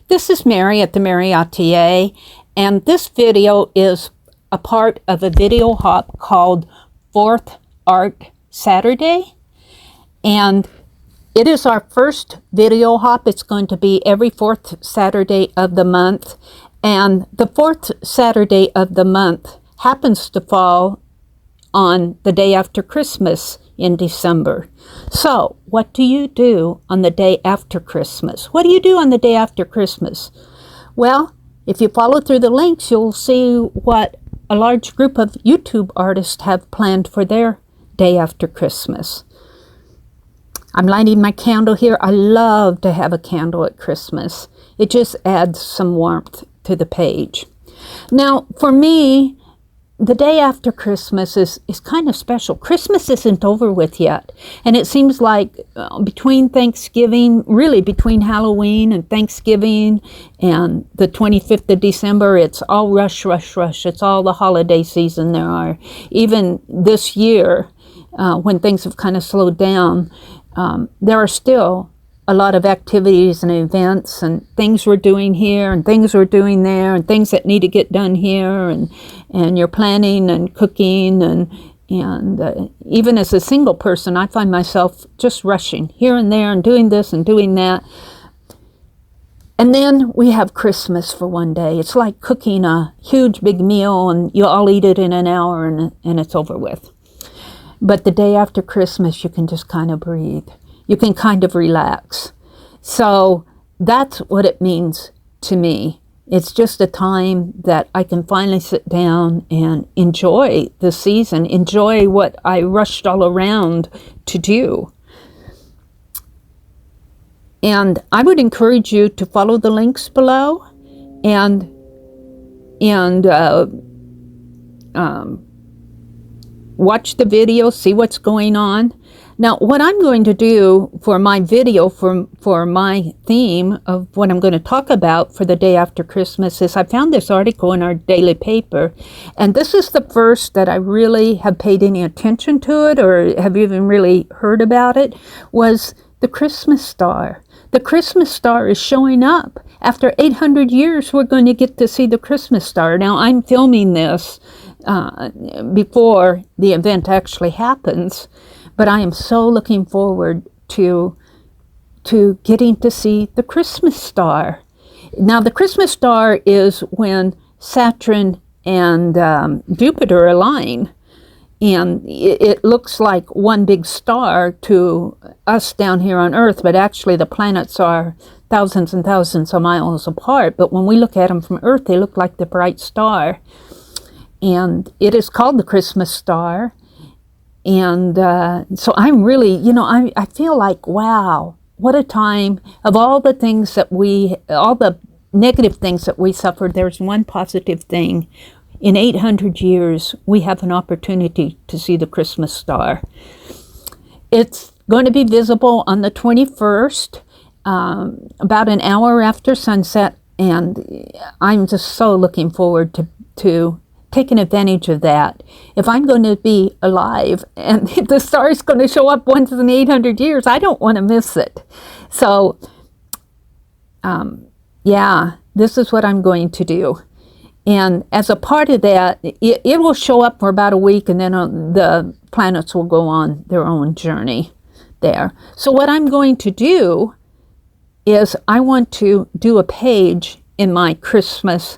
This is Meri at the Meri Atelier, and this video is a part of a video hop called 4th Art Saturday, and it is our first video hop. It's going to be every 4th Saturday of the month, and the 4th Saturday of the month happens to fall on the day after Christmas in December. So, what do you do on the day after Christmas? What do you do on the day after Christmas? Well, if you follow through the links, you'll see what a large group of YouTube artists have planned for their day after Christmas. I'm lighting my candle here. I love to have a candle at Christmas. It just adds some warmth to the page. Now, for me, the day after Christmas is kind of special. Christmas isn't over with yet. And it seems like between Thanksgiving, really between Halloween and Thanksgiving and the 25th of December, it's all rush, rush, rush. It's all the holiday season there are. Even this year, when things have kind of slowed down, there are still a lot of activities and events and things we're doing here and things we're doing there and things that need to get done here, and you're planning and cooking and even as a single person, I find myself just rushing here and there and doing this and doing that. And then we have Christmas for one day. It's like cooking a huge big meal and you all eat it in an hour and it's over with. But the day after Christmas, you can just kind of breathe. You can kind of relax. So that's what it means to me. It's just a time that I can finally sit down and enjoy the season, enjoy what I rushed all around to do. And I would encourage you to follow the links below and watch the video, see what's going on. Now, what I'm going to do for my video, for my theme of what I'm going to talk about for the day after Christmas is I found this article in our daily paper, and this is the first that I really have paid any attention to it or have even really heard about it, was the Christmas star. The Christmas star is showing up. After 800 years, we're going to get to see the Christmas star. Now, I'm filming this before the event actually happens, but I am so looking forward to getting to see the Christmas star. Now, the Christmas star is when Saturn and Jupiter align, and it looks like one big star to us down here on Earth, but actually the planets are thousands and thousands of miles apart. But when we look at them from Earth, they look like the bright star. And it is called the Christmas star. And so I'm really, I feel like, wow, what a time. Of all the things that all the negative things that we suffered, there's one positive thing. In 800 years, we have an opportunity to see the Christmas star. It's going to be visible on the 21st, about an hour after sunset. And I'm just so looking forward to taking advantage of that. If I'm going to be alive and the star is going to show up once in 800 years, I don't want to miss it. So, yeah, this is what I'm going to do. And as a part of that, it will show up for about a week, and then the planets will go on their own journey there. So what I'm going to do is I want to do a page in my Christmas,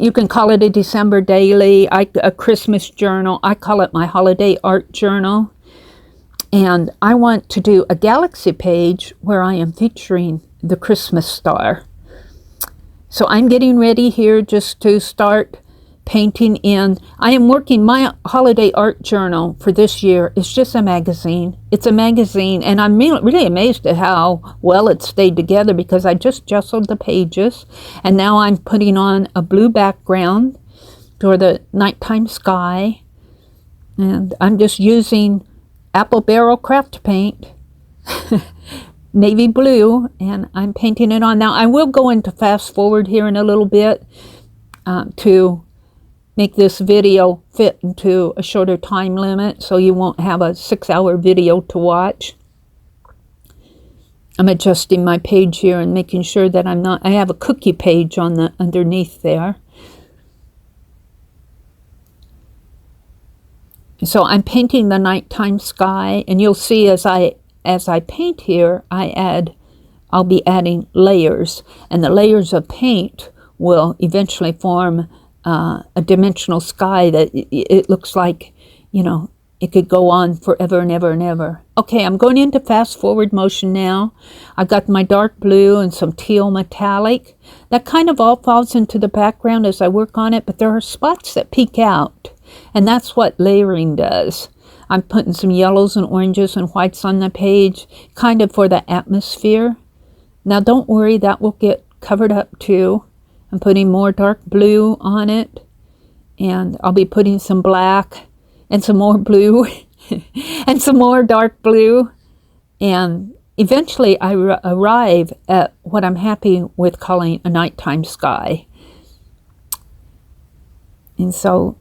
you can call it a December daily, a Christmas journal. I call it my holiday art journal. And I want to do a galaxy page where I am featuring the Christmas star. So I'm getting ready here just to start painting in. I am working my holiday art journal for this year. It's just a magazine. It's a magazine, and I'm really amazed at how well it stayed together because I just jostled the pages, and now I'm putting on a blue background for the nighttime sky, and I'm just using apple barrel craft paint, navy blue, and I'm painting it on. Now, I will go into fast forward here in a little bit to make this video fit into a shorter time limit so you won't have a 6-hour video to watch. I'm adjusting my page here and making sure that I have a cookie page on the underneath there. So I'm painting the nighttime sky, and you'll see as I paint here, I'll be adding layers, and the layers of paint will eventually form a dimensional sky that it looks like, you know, it could go on forever and ever and ever. Okay, I'm going into fast forward motion now. I've got my dark blue and some teal metallic. That kind of all falls into the background as I work on it, but there are spots that peek out, and that's what layering does. I'm putting some yellows and oranges and whites on the page, kind of for the atmosphere. Now don't worry, that will get covered up too. I'm putting more dark blue on it, and I'll be putting some black and some more blue and some more dark blue, and eventually I arrive at what I'm happy with calling a nighttime sky. And so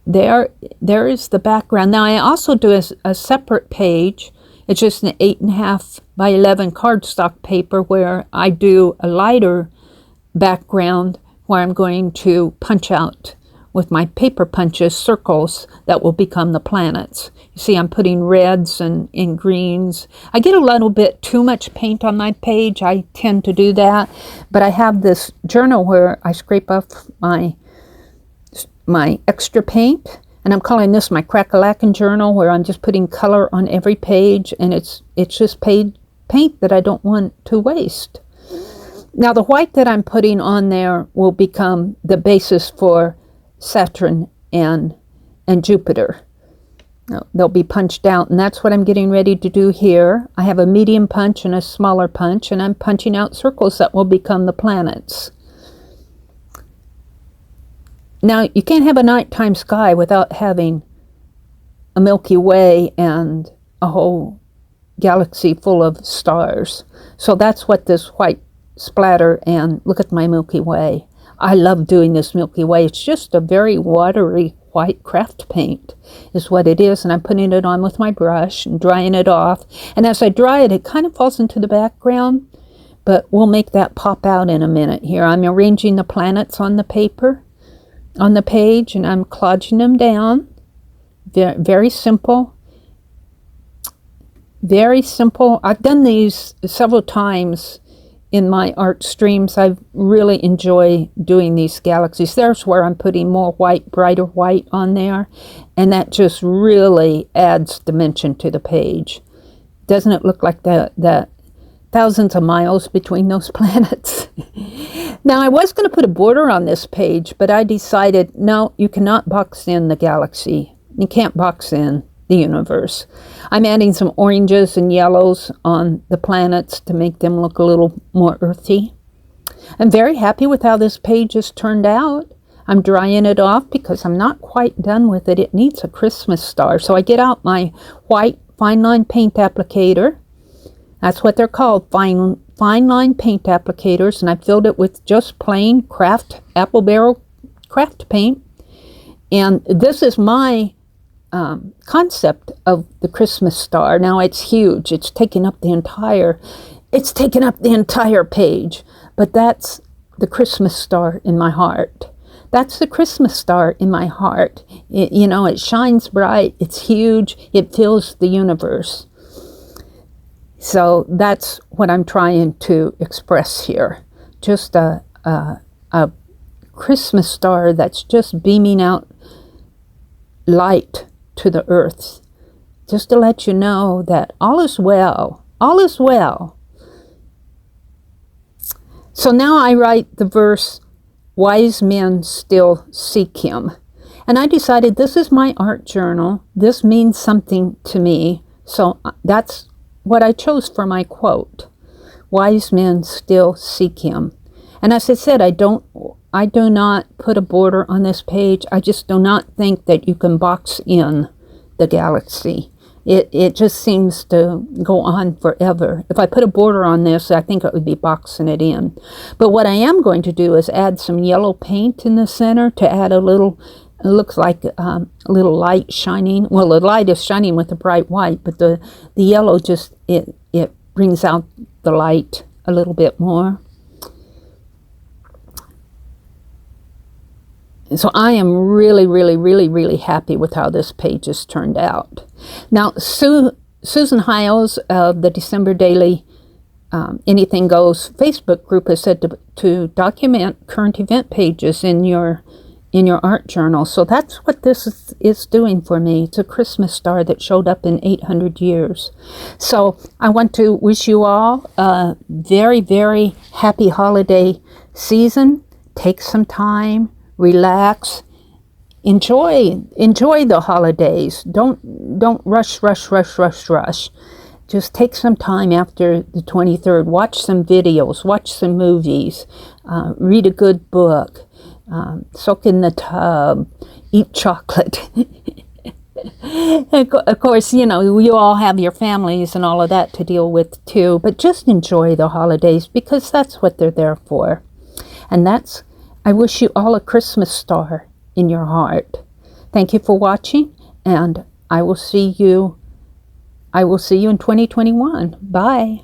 there is the background. Now I also do a separate page. It's just an 8.5 by 11 cardstock paper where I do a lighter background where I'm going to punch out with my paper punches circles that will become the planets. You see, I'm putting reds and greens. I get a little bit too much paint on my page. I tend to do that, but I have this journal where I scrape off my extra paint, and I'm calling this my crack-a-lackin' journal, where I'm just putting color on every page, and it's just paint that I don't want to waste. Now the white that I'm putting on there will become the basis for Saturn and Jupiter. They'll be punched out, and that's what I'm getting ready to do here. I have a medium punch and a smaller punch, and I'm punching out circles that will become the planets. Now you can't have a nighttime sky without having a Milky Way and a whole galaxy full of stars. So that's what this white splatter, and look at my Milky Way. I love doing this Milky Way. It's just a very watery white craft paint is what it is, and I'm putting it on with my brush and drying it off. And as I dry it, it kind of falls into the background, but we'll make that pop out in a minute here. I'm arranging the planets on the paper, on the page, and I'm clodging them down. Very simple. Very simple. I've done these several times in my art streams. I really enjoy doing these galaxies. There's where I'm putting more white, brighter white on there, and that just really adds dimension to the page. Doesn't it look like that thousands of miles between those planets? Now I was going to put a border on this page, but I decided no, you cannot box in the galaxy. You can't box in the universe. I'm adding some oranges and yellows on the planets to make them look a little more earthy. I'm very happy with how this page has turned out. I'm drying it off because I'm not quite done with it. It needs a Christmas star. So I get out my white fine line paint applicator. That's what they're called, fine line paint applicators. And I filled it with just plain craft, apple barrel craft paint. And this is my concept of the Christmas star. Now it's huge. It's taking up the entire page. But that's the Christmas star in my heart. That's the Christmas star in my heart. It shines bright. It's huge. It fills the universe. So that's what I'm trying to express here. Just a Christmas star that's just beaming out light to the earth, just to let you know that all is well. All is well. So now I write the verse, "Wise men still seek him." And I decided this is my art journal. This means something to me. So that's what I chose for my quote. Wise men still seek him. And as I said, I do not put a border on this page. I just do not think that you can box in the galaxy. It just seems to go on forever. If I put a border on this, I think it would be boxing it in. But what I am going to do is add some yellow paint in the center to add a little, it looks like a little light shining. Well, the light is shining with the bright white, but the yellow just, it brings out the light a little bit more. So I am really, really, really, really happy with how this page has turned out. Now, Susan Hiles of the December Daily Anything Goes Facebook group has said to document current event pages in your art journal. So that's what this is doing for me. It's a Christmas star that showed up in 800 years. So I want to wish you all a very, very happy holiday season. Take some time, relax, enjoy the holidays. Don't rush. Just take some time after the 23rd. Watch some videos, watch some movies, read a good book, soak in the tub, eat chocolate. Of course, you know, you all have your families and all of that to deal with too, but just enjoy the holidays because that's what they're there for. And I wish you all a Christmas star in your heart. Thank you for watching, and I will see you in 2021. Bye.